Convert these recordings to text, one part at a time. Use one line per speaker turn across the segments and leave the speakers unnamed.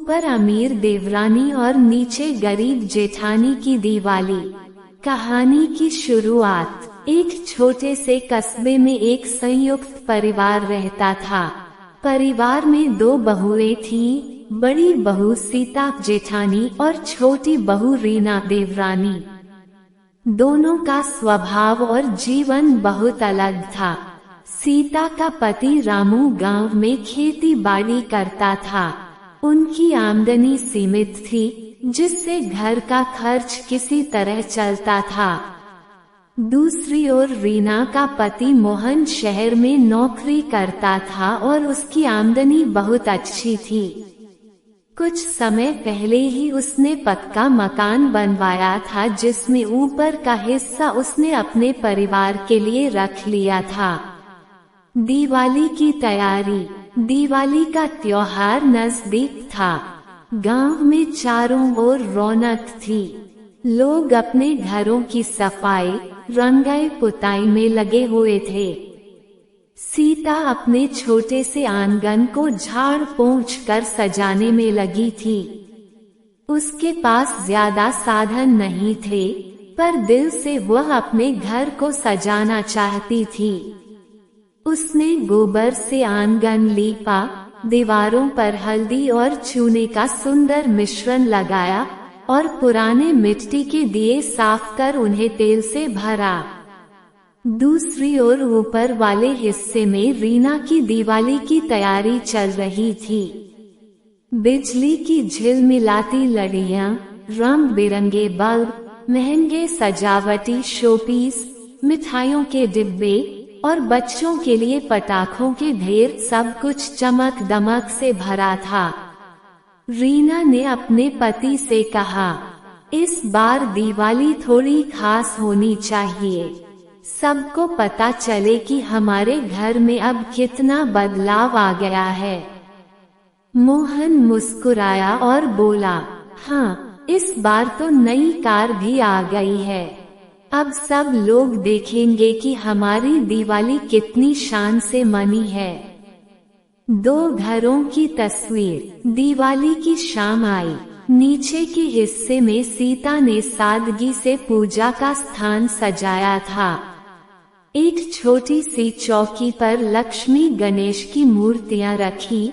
ऊपर अमीर देवरानी और नीचे गरीब जेठानी की दिवाली। कहानी की शुरुआत। एक छोटे से कस्बे में एक संयुक्त परिवार रहता था। परिवार में 2 बहुएं थीं, बड़ी बहू सीता जेठानी और छोटी बहू रीना देवरानी। दोनों का स्वभाव और जीवन बहुत अलग था। सीता का पति रामू गांव में खेती बाड़ी करता था। उनकी आमदनी सीमित थी, जिससे घर का खर्च किसी तरह चलता था। दूसरी ओर रीना का पति मोहन शहर में नौकरी करता था और उसकी आमदनी बहुत अच्छी थी। कुछ समय पहले ही उसने पक्का मकान बनवाया था, जिसमें ऊपर का हिस्सा उसने अपने परिवार के लिए रख लिया था। दिवाली की तैयारी। दिवाली का त्योहार नजदीक था। गांव में चारों ओर रौनक थी। लोग अपने घरों की सफाई, रंगाई पुताई में लगे हुए थे। सीता अपने छोटे से आंगन को झाड़ पोंछ कर सजाने में लगी थी। उसके पास ज्यादा साधन नहीं थे, पर दिल से वह अपने घर को सजाना चाहती थी। उसने गोबर से आंगन लीपा, दीवारों पर हल्दी और चूने का सुंदर मिश्रण लगाया और पुराने मिट्टी के दिए साफ कर उन्हें तेल से भरा। दूसरी ओर ऊपर वाले हिस्से में रीना की दिवाली की तैयारी चल रही थी। बिजली की झिलमिलाती लड़ियां, रंग बिरंगे बल्ब, महंगे सजावटी शोपीस, मिठाइयों के डिब्बे और बच्चों के लिए पटाखों के ढेर, सब कुछ चमक दमक से भरा था। रीना ने अपने पति से कहा, इस बार दिवाली थोड़ी खास होनी चाहिए। सबको पता चले कि हमारे घर में अब कितना बदलाव आ गया है। मोहन मुस्कुराया और बोला, हाँ, इस बार तो नई कार भी आ गई है। अब सब लोग देखेंगे कि हमारी दिवाली कितनी शान से मनी है। 2 घरों की तस्वीर। दिवाली की शाम आई। नीचे के हिस्से में सीता ने सादगी से पूजा का स्थान सजाया था। एक छोटी सी चौकी पर लक्ष्मी गणेश की मूर्तियां रखी,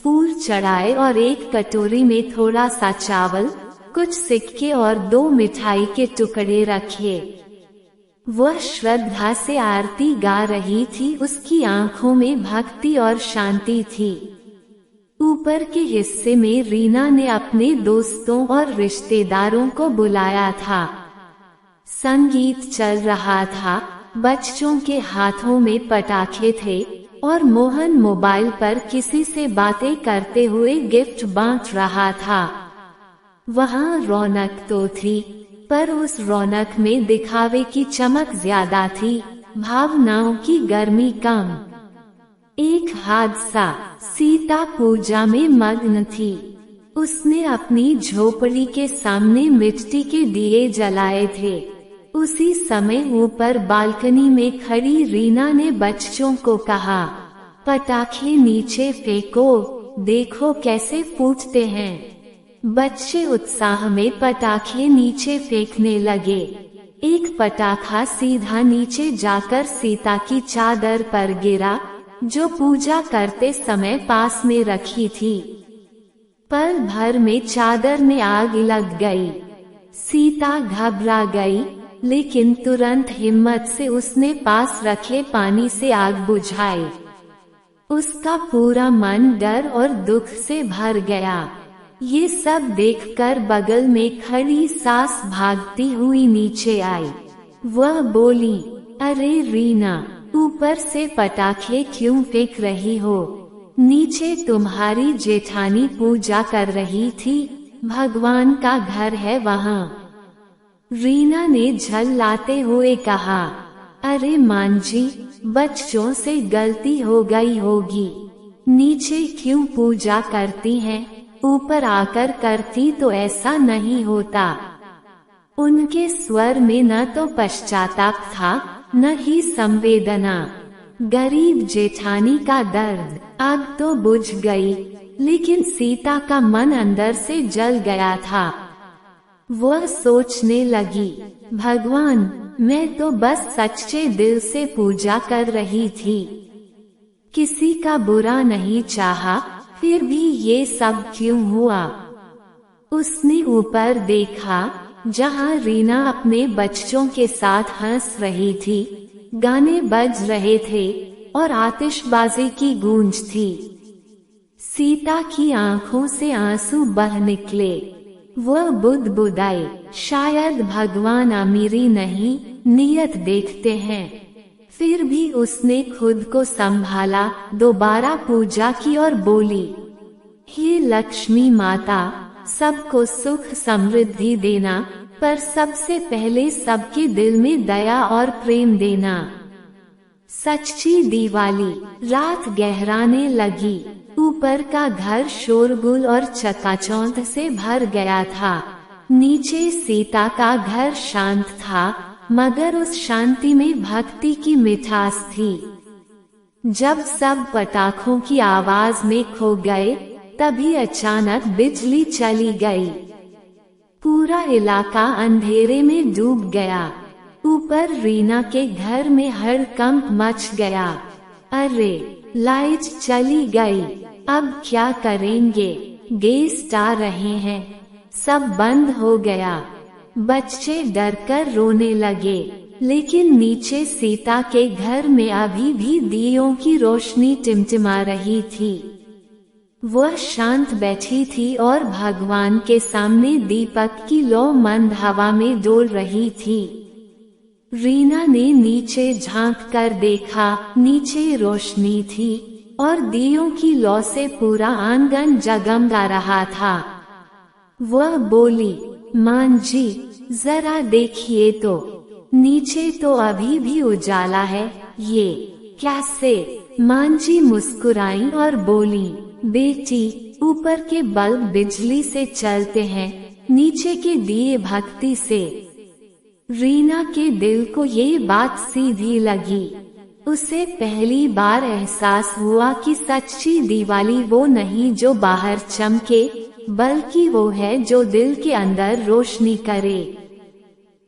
फूल चढ़ाए और एक कटोरी में थोड़ा सा चावल, कुछ सिक्के और 2 मिठाई के टुकड़े रखे। वह श्रद्धा से आरती गा रही थी, उसकी आंखों में भक्ति और शांति थी। ऊपर के हिस्से में रीना ने अपने दोस्तों और रिश्तेदारों को बुलाया था। संगीत चल रहा था, बच्चों के हाथों में पटाखे थे और मोहन मोबाइल पर किसी से बातें करते हुए गिफ्ट बांट रहा था। वहाँ रौनक तो थी, पर उस रौनक में दिखावे की चमक ज्यादा थी, भावनाओं की गर्मी कम। एक हादसा। सीता पूजा में मग्न थी। उसने अपनी झोपड़ी के सामने मिट्टी के दिए जलाए थे। उसी समय ऊपर बालकनी में खड़ी रीना ने बच्चों को कहा, पटाखे नीचे फेंको, देखो कैसे फूटते हैं। बच्चे उत्साह में पटाखे नीचे फेंकने लगे। एक पटाखा सीधा नीचे जाकर सीता की चादर पर गिरा, जो पूजा करते समय पास में रखी थी। पल भर में चादर में आग लग गई। सीता घबरा गई, लेकिन तुरंत हिम्मत से उसने पास रखे पानी से आग बुझाई। उसका पूरा मन डर और दुख से भर गया। ये सब देखकर बगल में खड़ी सास भागती हुई नीचे आई। वह बोली, अरे रीना, ऊपर से पटाखे क्यों फेंक रही हो? नीचे तुम्हारी जेठानी पूजा कर रही थी, भगवान का घर है वहाँ। रीना ने झल्लाते हुए कहा, अरे मां जी, बच्चों से गलती हो गई होगी। नीचे क्यों पूजा करती हैं? ऊपर आकर करती तो ऐसा नहीं होता। उनके स्वर में न तो पश्चाताप था, न ही संवेदना। गरीब जेठानी का दर्द। आग तो बुझ गई, लेकिन सीता का मन अंदर से जल गया था। वह सोचने लगी, भगवान, मैं तो बस सच्चे दिल से पूजा कर रही थी, किसी का बुरा नहीं चाहा, फिर भी ये सब क्यों हुआ। उसने ऊपर देखा, जहाँ रीना अपने बच्चों के साथ हंस रही थी, गाने बज रहे थे और आतिशबाजी की गूंज थी। सीता की आंखों से आंसू बह निकले। वह बुदबुदाई, शायद भगवान अमीरी नहीं, नियत देखते हैं। फिर भी उसने खुद को संभाला, दोबारा पूजा की और बोली, हे लक्ष्मी माता, सबको सुख समृद्धि देना, पर सबसे पहले सबके दिल में दया और प्रेम देना। सच्ची दिवाली। रात गहराने लगी। ऊपर का घर शोरगुल और चकाचौंध से भर गया था। नीचे सीता का घर शांत था, मगर उस शांति में भक्ति की मिठास थी। जब सब पटाखों की आवाज में खो गए, तभी अचानक बिजली चली गई। पूरा इलाका अंधेरे में डूब गया। ऊपर रीना के घर में हड़कंप मच गया। अरे, लाइट चली गई, अब क्या करेंगे? गेस्ट आ रहे हैं। सब बंद हो गया। बच्चे डरकर रोने लगे, लेकिन नीचे सीता के घर में अभी भी दियों की रोशनी टिमटिमा रही थी। वह शांत बैठी थी और भगवान के सामने दीपक की लौ मंद हवा में डोल रही थी। रीना ने नीचे झांक कर देखा, नीचे रोशनी थी और दियों की लौ से पूरा आंगन जगमगा रहा था। वह बोली, मां जी, जरा देखिए तो, नीचे तो अभी भी उजाला है, ये कैसे? मां जी मुस्कुराई और बोली, बेटी, ऊपर के बल्ब बिजली से चलते हैं, नीचे के दिए भक्ति से। रीना के दिल को ये बात सीधी लगी। उसे पहली बार एहसास हुआ कि सच्ची दिवाली वो नहीं जो बाहर चमके, बल्कि वो है जो दिल के अंदर रोशनी करे।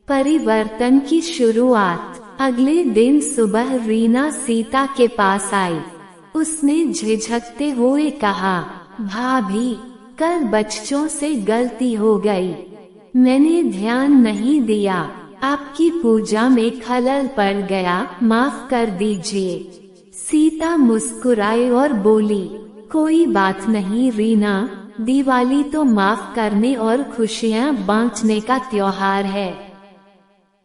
परिवर्तन की शुरुआत। अगले दिन सुबह रीना सीता के पास आई। उसने झिझकते हुए कहा, भाभी, कल बच्चों से गलती हो गई, मैंने ध्यान नहीं दिया, आपकी पूजा में खलल पड़ गया, माफ कर दीजिए। सीता मुस्कुराई और बोली, कोई बात नहीं रीना, दिवाली तो माफ करने और खुशियाँ बांटने का त्योहार है।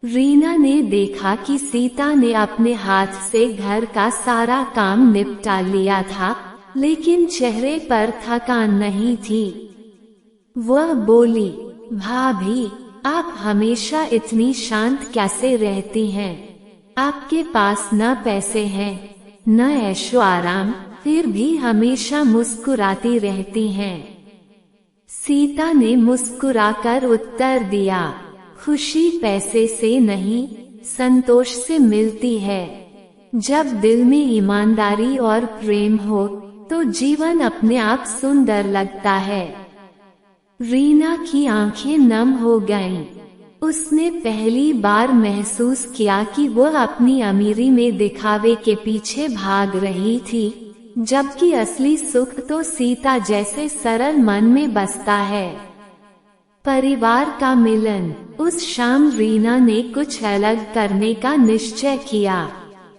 रीना ने देखा कि सीता ने अपने हाथ से घर का सारा काम निपटा लिया था, लेकिन चेहरे पर थकान नहीं थी। वह बोली, भाभी, आप हमेशा इतनी शांत कैसे रहती हैं? आपके पास न पैसे हैं, न ऐशो आराम, फिर भी हमेशा मुस्कुराती रहती हैं। सीता ने मुस्कुराकर उत्तर दिया, खुशी पैसे से नहीं, संतोष से मिलती है। जब दिल में ईमानदारी और प्रेम हो, तो जीवन अपने आप सुंदर लगता है। रीना की आंखें नम हो गईं। उसने पहली बार महसूस किया कि वह अपनी अमीरी में दिखावे के पीछे भाग रही थी, जबकि असली सुख तो सीता जैसे सरल मन में बसता है। परिवार का मिलन। उस शाम रीना ने कुछ अलग करने का निश्चय किया।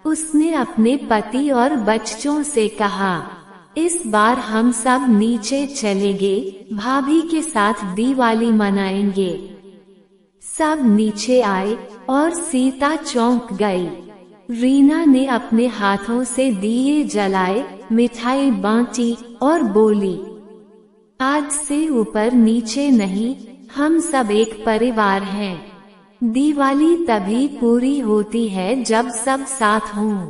उसने अपने पति और बच्चों से कहा, इस बार हम सब नीचे चलेंगे, भाभी के साथ दिवाली मनाएंगे। सब नीचे आए और सीता चौंक गई। रीना ने अपने हाथों से दिए जलाए, मिठाई बांटी और बोली, आज से ऊपर नीचे नहीं, हम सब एक परिवार हैं। दिवाली तभी पूरी होती है जब सब साथ हों।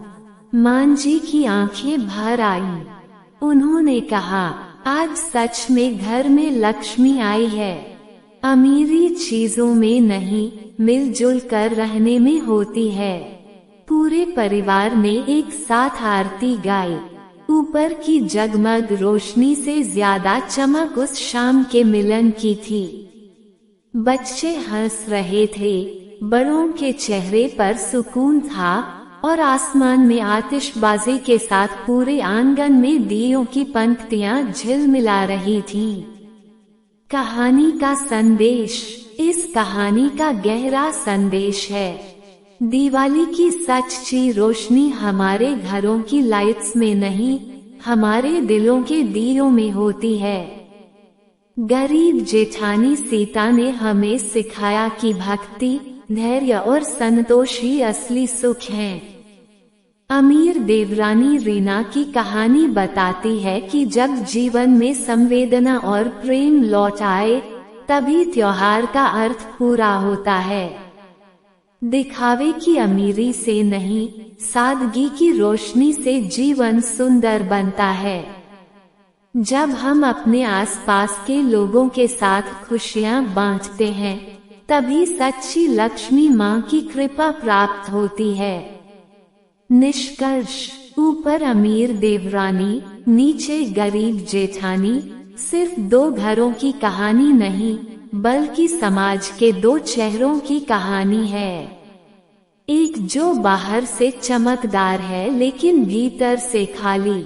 मां जी की आंखें भर आईं। उन्होंने कहा, आज सच में घर में लक्ष्मी आई है। अमीरी चीजों में नहीं, मिलजुल कर रहने में होती है। पूरे परिवार ने एक साथ आरती गाई। ऊपर की जगमग रोशनी से ज्यादा चमक उस शाम के मिलन की थी। बच्चे हंस रहे थे, बड़ों के चेहरे पर सुकून था, और आसमान में आतिशबाजी के साथ पूरे आंगन में दियों की पंक्तियां झिलमिला रही थीं। कहानी का संदेश। इस कहानी का गहरा संदेश है, दिवाली की सच्ची रोशनी हमारे घरों की लाइट्स में नहीं, हमारे दिलों के दियों में होती है। गरीब जेठानी सीता ने हमें सिखाया कि भक्ति, धैर्य और संतोष ही असली सुख है। अमीर देवरानी रीना की कहानी बताती है कि जब जीवन में संवेदना और प्रेम लौट आए, तभी त्योहार का अर्थ पूरा होता है। दिखावे की अमीरी से नहीं, सादगी की रोशनी से जीवन सुंदर बनता है। जब हम अपने आसपास के लोगों के साथ खुशियां बांटते हैं, तभी सच्ची लक्ष्मी माँ की कृपा प्राप्त होती है। निष्कर्ष। ऊपर अमीर देवरानी, नीचे गरीब जेठानी सिर्फ दो घरों की कहानी नहीं, बल्कि समाज के दो चेहरों की कहानी है। एक जो बाहर से चमकदार है लेकिन भीतर से खाली,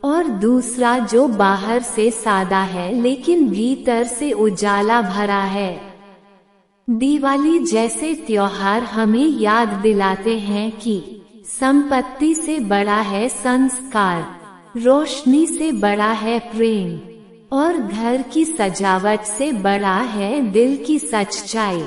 और दूसरा जो बाहर से सादा है लेकिन भीतर से उजाला भरा है। दिवाली जैसे त्योहार हमें याद दिलाते हैं कि संपत्ति से बड़ा है संस्कार, रोशनी से बड़ा है प्रेम, और घर की सजावट से बड़ा है दिल की सच्चाई।